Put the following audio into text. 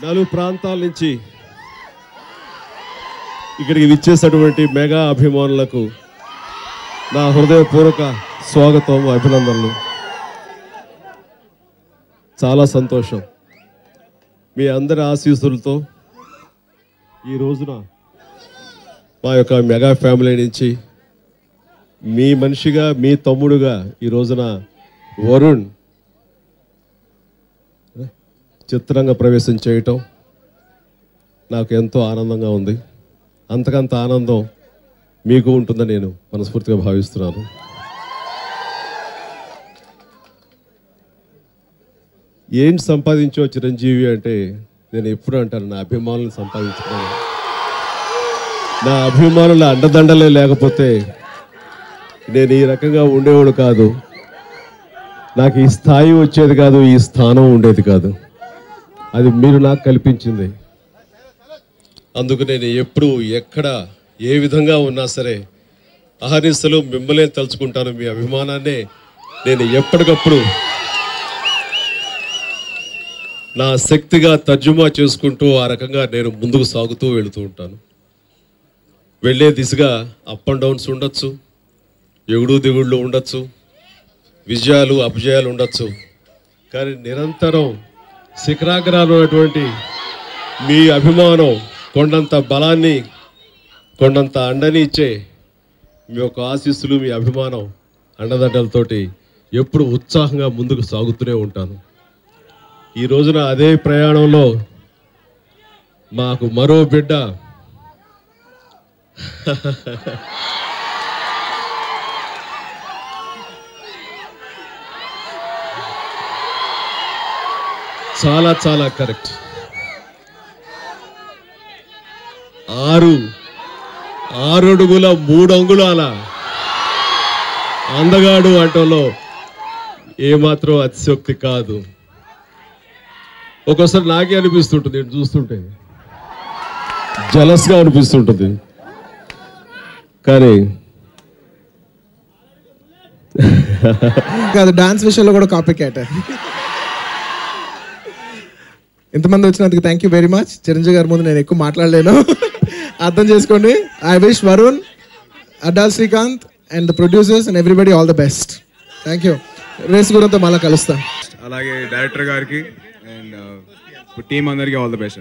నాలుగు ప్రాంతాల నుంచి ఇక్కడికి విచ్చేసినటువంటి మెగా అభిమానులకు నా హృదయపూర్వక స్వాగతం, అభినందనలు. చాలా సంతోషం. మీ అందరి ఆశీస్సులతో ఈ రోజున మా యొక్క మెగా ఫ్యామిలీ నుంచి మీ మనిషిగా, మీ తమ్ముడుగా ఈ రోజున వరుణ్ చిత్రంగా ప్రవేశం చేయటం నాకు ఎంతో ఆనందంగా ఉంది. అంతకంత ఆనందం మీకు ఉంటుందని నేను మనస్ఫూర్తిగా భావిస్తున్నాను. ఏం సంపాదించో చిరంజీవి అంటే నేను ఎప్పుడు అంటాను, నా అభిమానులను సంపాదించుకున్నాను. నా అభిమానుల అండదండలే లేకపోతే నేను ఈ రకంగా ఉండేవాడు కాదు. నాకు ఈ స్థాయి వచ్చేది కాదు, ఈ స్థానం ఉండేది కాదు. అది మీరు నాకు కల్పించింది. అందుకు నేను ఎప్పుడు ఎక్కడ ఏ విధంగా ఉన్నా సరే అహర్నిశలు మిమ్మల్ని తలుచుకుంటాను. మీ అభిమానాన్నే నేను ఎప్పటికప్పుడు నా శక్తిగా తర్జుమా చేసుకుంటూ ఆ రకంగా నేను ముందుకు సాగుతూ వెళుతూ ఉంటాను. వెళ్ళే దిశగా అప్ అండ్ డౌన్స్ ఉండొచ్చు, ఎగుడు దిగుళ్ళు ఉండొచ్చు, విజయాలు అపజయాలు ఉండొచ్చు. కానీ నిరంతరం శిఖరాగ్రాలు ఉన్నటువంటి మీ అభిమానం కొండంత బలాన్ని, కొండంత అండని ఇచ్చే మీ యొక్క ఆశీస్సులు, మీ అభిమానం, అండదండలతోటి ఎప్పుడు ఉత్సాహంగా ముందుకు సాగుతూనే ఉంటాను. ఈ రోజున అదే ప్రయాణంలో మాకు మరో బిడ్డ చాలా చాలా కరెక్ట్. 6 అడుగుల 3 అంగుళాల అందగాడు అంటంలో ఏమాత్రం అతిశయోక్తి కాదు. ఒక్కోసారి నాకే అనిపిస్తుంటుంది, నేను చూస్తుంటే జలస్గా అనిపిస్తుంటుంది. కానీ కాదు, డాన్స్ విషయంలో కూడా కాపీ క్యాట్. ఇంతమంది వచ్చినందుకు thank you very much. Chiranjeevi గారి ముందు నేను ఎక్కువ మాట్లాడలేను, అర్థం చేసుకోండి. I wish Varun, Addala Srikanth and the producers and everybody all the best. Thank you. Race గురంతో మళ్ళీ కలుస్తాం. అలాగే డైరెక్టర్ గారికి అండ్ టీం అందరికీ ఆల్ ద బెస్ట్.